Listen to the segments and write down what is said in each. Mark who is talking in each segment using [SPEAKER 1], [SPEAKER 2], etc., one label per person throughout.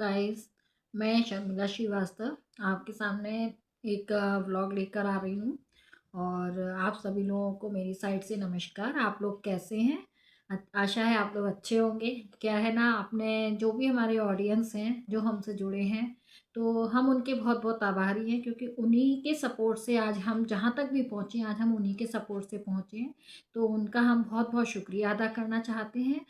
[SPEAKER 1] Guys, मैं शर्मिला श्रीवास्तव आपके सामने एक व्लॉग लेकर आ रही हूँ। और आप सभी लोगों को मेरी साइड से नमस्कार। आप लोग कैसे हैं? आशा है आप लोग अच्छे होंगे। क्या है ना, आपने जो भी हमारे ऑडियंस हैं जो हमसे जुड़े हैं, तो हम उनके बहुत बहुत आभारी हैं, क्योंकि उन्हीं के सपोर्ट से आज हम जहाँ तक भी पहुँचे हैं, आज हम उन्हीं के सपोर्ट से पहुँचे हैं। तो उनका हम बहुत बहुत शुक्रिया अदा करना चाहते हैं।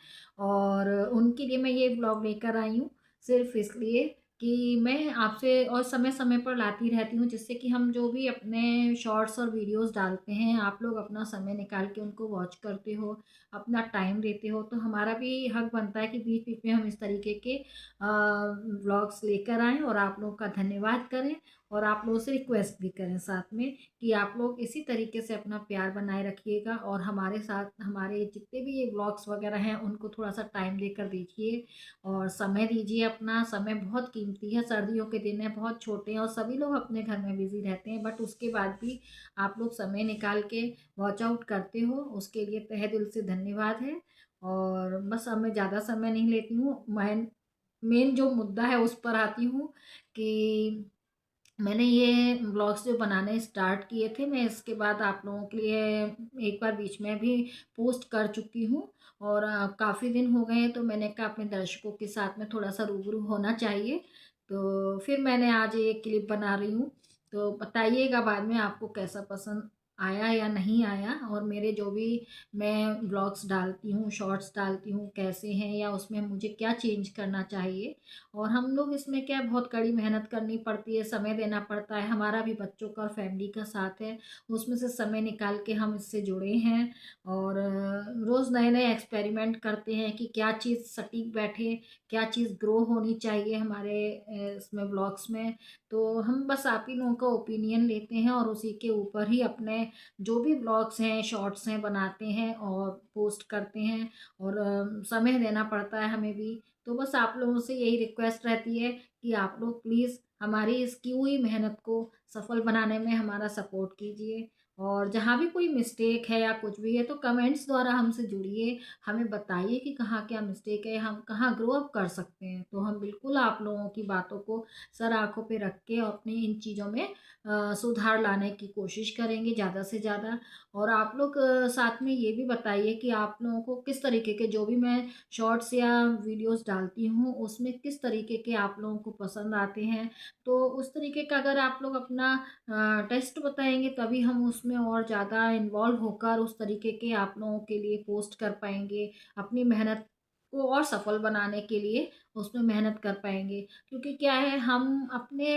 [SPEAKER 1] और उनके लिए मैं ये व्लॉग लेकर आई हूँ, सिर्फ़ इसलिए कि मैं आपसे और समय-समय पर लाती रहती हूँ, जिससे कि हम जो भी अपने शॉर्ट्स और वीडियोज़ डालते हैं, आप लोग अपना समय निकाल के उनको वॉच करते हो, अपना टाइम देते हो, तो हमारा भी हक बनता है कि बीच-बीच में हम इस तरीके के व्लॉग्स लेकर आएँ और आप लोगों का धन्यवाद करें। और आप लोगों से रिक्वेस्ट भी करें साथ में कि आप लोग इसी तरीके से अपना प्यार बनाए रखिएगा और हमारे साथ हमारे जितने भी ये व्लॉग्स वगैरह हैं, उनको थोड़ा-सा टाइम देकर देखिए और समय दीजिए अपना। समय बहुत कीमती है, सर्दियों के दिन हैं, बहुत छोटे हैं और सभी लोग अपने घर में बिज़ी रहते हैं, बट उसके बाद भी आप लोग समय निकाल के वॉच आउट करते हो, उसके लिए तहे दिल से धन्यवाद है। और बस अब मैं ज़्यादा समय नहीं लेती हूँ, मेन जो मुद्दा है उस पर आती हूँ कि मैंने ये व्लॉग्स जो बनाने स्टार्ट किए थे, मैं इसके बाद आप लोगों के लिए एक बार बीच में भी पोस्ट कर चुकी हूँ। और काफ़ी दिन हो गए हैं, तो मैंने कहा अपने दर्शकों के साथ में थोड़ा-सा रूबरू होना चाहिए। तो फिर मैंने आज ये क्लिप बना रही हूँ, तो बताइएगा बाद में आपको कैसा पसंद आया या नहीं आया। और मेरे जो भी मैं व्लॉग्स डालती हूँ, शॉर्ट्स डालती हूँ, कैसे हैं या उसमें मुझे क्या चेंज करना चाहिए। और हम लोग इसमें क्या है, बहुत कड़ी मेहनत करनी पड़ती है, समय देना पड़ता है, हमारा भी बच्चों का और फैमिली का साथ है, उसमें से समय निकाल के हम इससे जुड़े हैं। और रोज़ नए-नए एक्सपेरिमेंट करते हैं कि क्या चीज़ सटीक बैठे, क्या चीज़ ग्रो होनी चाहिए हमारे इसमें व्लॉग्स में। तो हम बस आप ही लोगों का ओपिनियन लेते हैं और उसी के ऊपर ही अपने जो भी व्लॉग्स हैं, शॉर्ट्स हैं, बनाते हैं और पोस्ट करते हैं। और समय देना पड़ता है हमें भी। तो बस आप लोगों से यही रिक्वेस्ट रहती है कि आप लोग प्लीज़ हमारी इस की हुई मेहनत को सफल बनाने में हमारा सपोर्ट कीजिए। और जहाँ भी कोई मिस्टेक है या कुछ भी है, तो कमेंट्स द्वारा हमसे जुड़िए, हमें बताइए कि कहाँ क्या मिस्टेक है, हम कहाँ ग्रो अप कर सकते हैं। तो हम बिल्कुल आप लोगों की बातों को सर आँखों पे रख के अपनी इन चीज़ों में सुधार लाने की कोशिश करेंगे ज़्यादा से ज़्यादा। और आप लोग साथ में ये भी बताइए कि आप लोगों को किस तरीके के जो भी मैं शॉर्ट्स या वीडियोस डालती हूँ, उसमें किस तरीके के आप लोगों को पसंद आते हैं। तो उस तरीके का अगर आप लोग अपना टेस्ट बताएँगे, तभी हम उसमें और ज़्यादा इन्वॉल्व होकर उस तरीके के आप लोगों के लिए पोस्ट कर पाएँगे। अपनी मेहनत को और सफल बनाने के लिए उसमें मेहनत कर पाएँगे। क्योंकि क्या है, हम अपने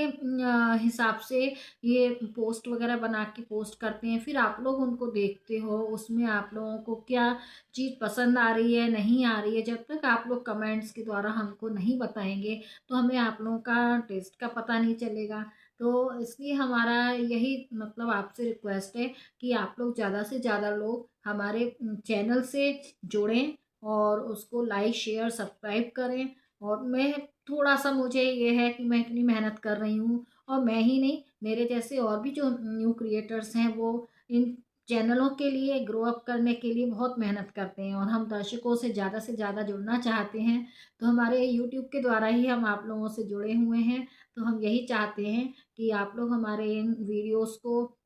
[SPEAKER 1] हिसाब से ये पोस्ट वगैरह बना के पोस्ट करते हैं, फिर आप लोग उनको देखते हो, उसमें आप लोगों को क्या चीज़ पसंद आ रही है, नहीं आ रही है। जब तक आप लोग कमेंट्स के द्वारा हमको नहीं बताएँगे, तो हमें आप लोगों का टेस्ट का पता नहीं चलेगा। तो इसलिए हमारा यही मतलब आपसे रिक्वेस्ट है कि आप लोग ज़्यादा से ज़्यादा लोग हमारे चैनल से जुड़ें और उसको लाइक, शेयर, सब्सक्राइब करें। और मैं थोड़ा-सा मुझे ये है कि मैं इतनी मेहनत कर रही हूँ, और मैं ही नहीं, मेरे जैसे और भी जो न्यू क्रिएटर्स हैं, वो इन चैनलों के लिए ग्रो अप करने के लिए बहुत मेहनत करते हैं। और हम दर्शकों से ज़्यादा जुड़ना चाहते हैं, तो हमारे यूट्यूब के द्वारा ही हम आप लोगों से जुड़े हुए हैं। तो हम यही चाहते हैं कि आप लोग हमारे इन वीडियोज़ को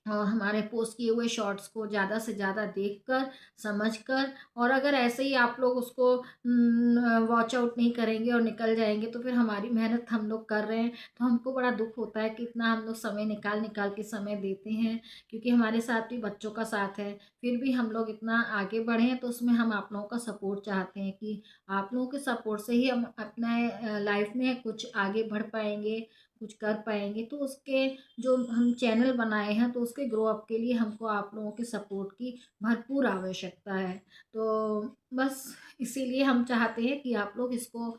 [SPEAKER 1] हमारे पोस्ट किए हुए शॉर्ट्स को ज़्यादा से ज़्यादा देखकर, समझकर, और अगर ऐसे ही आप लोग उसको वॉच आउट नहीं करेंगे और निकल जाएँगे, तो फिर हमारी मेहनत हम लोग कर रहे हैं, तो हमको बड़ा दुःख होता है कि इतना हम लोग समय निकाल-निकाल के समय देते हैं, क्योंकि हमारे साथ भी बच्चों का साथ है। फिर भी हम लोग इतना आगे बढ़े हैं, तो उसमें हम आप लोगों का सपोर्ट चाहते हैं कि आप लोगों के सपोर्ट से ही हम अपने लाइफ़ में कुछ आगे बढ़ पाएँगे, कुछ कर पाएँगे। तो उसके जो हम चैनल बनाए हैं, तो उसके ग्रो अप के लिए हमको आप लोगों के सपोर्ट की भरपूर आवश्यकता है। तो बस इसीलिए हम चाहते हैं कि आप लोग इसको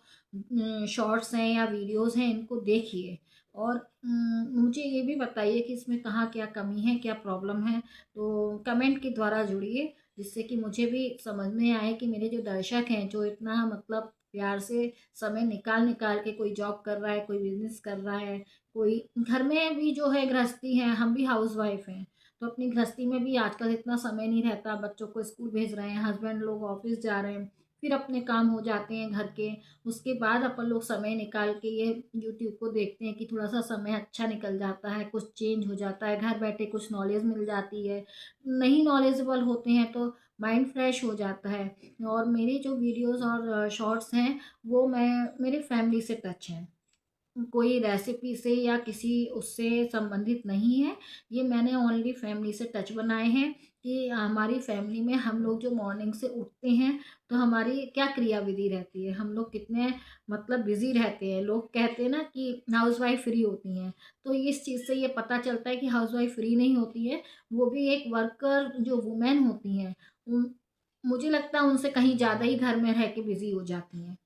[SPEAKER 1] शॉर्ट्स हैं या वीडियोज़ हैं, इनको देखिए। और मुझे ये भी बताइए कि इसमें कहाँ क्या कमी है, क्या प्रॉब्लम है। तो कमेंट के द्वारा जुड़िए, जिससे कि मुझे भी समझ में आए कि मेरे जो दर्शक हैं, जो इतना मतलब प्यार से समय निकाल-निकाल के कोई जॉब कर रहा है, कोई बिज़नेस कर रहा है, कोई घर में भी जो है गृहस्थी है, हम भी हाउसवाइफ हैं, तो अपनी गृहस्थी में भी आजकल इतना समय नहीं रहता, बच्चों को स्कूल भेज रहे हैं, हस्बैंड लोग ऑफिस जा रहे हैं, फिर अपने काम हो जाते हैं घर के। उसके बाद अपन लोग समय निकाल के ये यूट्यूब को देखते हैं कि थोड़ा-सा समय अच्छा निकल जाता है, कुछ चेंज हो जाता है, घर बैठे कुछ नॉलेज मिल जाती है। नहीं नॉलेजेबल होते हैं तो माइंड फ्रेश हो जाता है। और मेरी जो वीडियोज़ और शॉर्ट्स हैं, वो मैं मेरी फैमिली से टच हैं। कोई रेसिपी से या किसी उससे संबंधित नहीं है। ये मैंने ओनली फैमिली से टच बनाए हैं कि हमारी फैमिली में हम लोग जो मॉर्निंग से उठते हैं, तो हमारी क्या क्रियाविधि रहती है, हम लोग कितने मतलब बिज़ी रहते हैं। लोग कहते हैं ना कि हाउसवाइफ़ फ्री होती हैं, तो इस चीज़ से ये पता चलता है कि हाउसवाइफ़ फ्री नहीं होती है, वो भी एक वर्कर जो वुमेन होती हैं, मुझे लगता है उनसे कहीं ज़्यादा ही घर में रह के बिज़ी हो जाती हैं।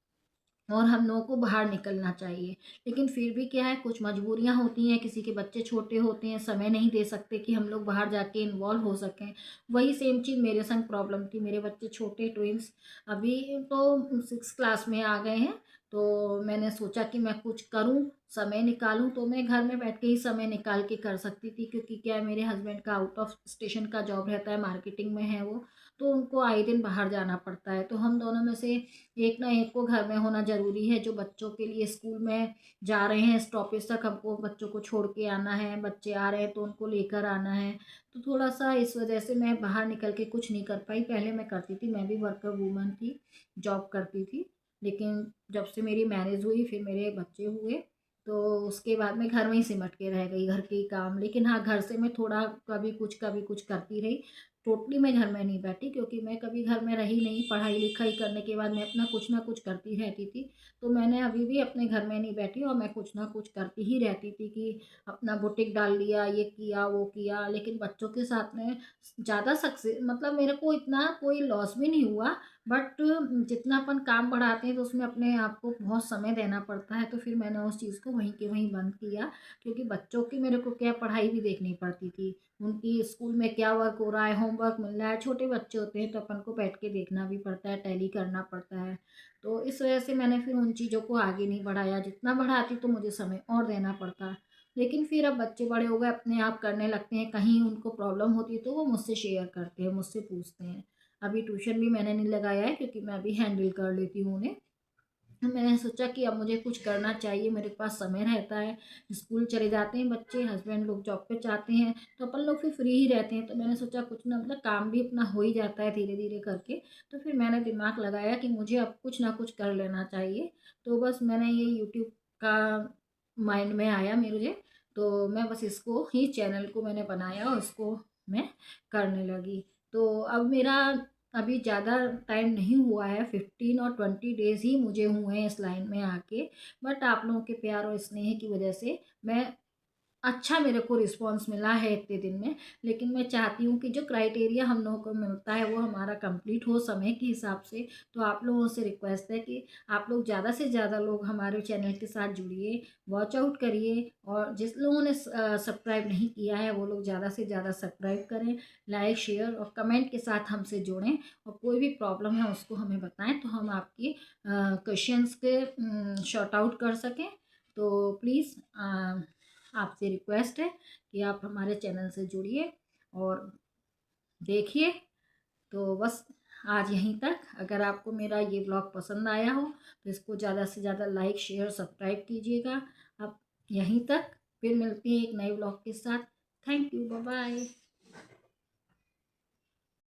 [SPEAKER 1] और हम लोगों को बाहर निकलना चाहिए। लेकिन फिर भी क्या है, कुछ मजबूरियाँ होती हैं, किसी के बच्चे छोटे होते हैं, समय नहीं दे सकते कि हम लोग बाहर जाके इन्वॉल्व हो सकें। वही सेम चीज़ मेरे संग प्रॉब्लम थी। मेरे बच्चे छोटे ट्विन्स अभी तो 6th क्लास में आ गए हैं, तो मैंने सोचा कि मैं कुछ करूँ, समय निकालूँ, तो मैं घर में बैठ के ही समय निकाल के कर सकती थी, क्योंकि क्या है, मेरे हस्बैंड का आउट ऑफ स्टेशन का जॉब रहता है, मार्केटिंग में है वो, तो उनको आए दिन बाहर जाना पड़ता है। तो हम दोनों में से एक ना एक को घर में होना ज़रूरी है। जो बच्चों के लिए स्कूल में जा रहे हैं, स्टॉपेज तक हमको बच्चों को छोड़ के आना है, बच्चे आ रहे हैं तो उनको लेकर आना है। तो थोड़ा-सा इस वजह से मैं बाहर निकल के कुछ नहीं कर पाई। पहले मैं करती थी, मैं भी वर्कर वूमन थी, जॉब करती थी। लेकिन जब से मेरी मैरिज हुई, फिर मेरे बच्चे हुए, तो उसके बाद मैं घर में ही सिमट के रह गई, घर के ही काम। लेकिन हाँ, घर से मैं थोड़ा कभी कुछ करती रही। टोटली मैं घर में नहीं बैठी, क्योंकि मैं कभी घर में रही नहीं। पढ़ाई-लिखाई करने के बाद मैं अपना कुछ ना कुछ करती रहती थी। तो मैंने अभी भी अपने घर में नहीं बैठी, और मैं कुछ ना कुछ करती ही रहती थी कि अपना बुटीक डाल लिया, ये किया, वो किया। लेकिन बच्चों के साथ में ज़्यादा मतलब मेरे को इतना कोई लॉस भी नहीं हुआ, बट जितना अपन काम बढ़ाते हैं तो उसमें अपने आप को बहुत समय देना पड़ता है। तो फिर मैंने उस चीज़ को वहीं के वहीं बंद किया, क्योंकि बच्चों की मेरे को क्या पढ़ाई भी देखनी पड़ती थी। उनकी स्कूल में क्या वर्क हो रहा है, होमवर्क मिल रहा है, छोटे बच्चे होते हैं तो अपन को बैठ के देखना भी पड़ता है, टैली करना पड़ता है। तो इस वजह से मैंने फिर उन चीज़ों को आगे नहीं बढ़ाया। जितना बढ़ाती तो मुझे समय और देना पड़ता। लेकिन फिर अब बच्चे बड़े हो गए, अपने आप करने लगते हैं। कहीं उनको प्रॉब्लम होती है तो वो मुझसे शेयर करते हैं, मुझसे पूछते हैं। अभी ट्यूशन भी मैंने नहीं लगाया है, क्योंकि मैं अभी हैंडल कर लेती हूँ उन्हें। तो मैंने सोचा कि अब मुझे कुछ करना चाहिए, मेरे पास समय रहता है। स्कूल चले जाते हैं बच्चे, हस्बैंड लोग जॉब पे जाते हैं, तो अपन लोग फिर फ्री ही रहते हैं। तो मैंने सोचा कुछ ना, मतलब काम भी अपना हो ही जाता है धीरे धीरे करके। तो फिर मैंने दिमाग लगाया कि मुझे अब कुछ ना कुछ कर लेना चाहिए। तो बस मैंने ये यूट्यूब का माइंड में आया मुझे, तो मैं बस इसको ही चैनल को मैंने बनाया और उसको मैं करने लगी। तो अब मेरा अभी ज़्यादा टाइम नहीं हुआ है, 15 और 20 डेज़ ही मुझे हुए हैं इस लाइन में आके। बट आप लोगों के प्यार और स्नेह की वजह से मैं अच्छा मेरे को रिस्पॉन्स मिला है इतने दिन में। लेकिन मैं चाहती हूँ कि जो क्राइटेरिया हम लोगों को मिलता है वो हमारा कंप्लीट हो समय के हिसाब से। तो आप लोगों से रिक्वेस्ट है कि आप लोग ज़्यादा से ज़्यादा लोग हमारे चैनल के साथ जुड़िए, वॉच आउट करिए, और जिस लोगों ने सब्सक्राइब नहीं किया है वो लोग ज़्यादा से ज़्यादा सब्सक्राइब करें, लाइक शेयर और कमेंट के साथ हमसे जुड़ें। और कोई भी प्रॉब्लम है उसको हमें बताएं, तो हम आपकी क्वेश्चंस के शॉर्ट आउट कर सकें। तो प्लीज़ आपसे रिक्वेस्ट है कि आप हमारे चैनल से जुड़िए और देखिए। तो बस आज यहीं तक। अगर आपको मेरा ये ब्लॉग पसंद आया हो तो इसको ज़्यादा से ज़्यादा लाइक शेयर सब्सक्राइब कीजिएगा। अब यहीं तक, फिर मिलती है एक नए ब्लॉग के साथ। Thank you, bye bye.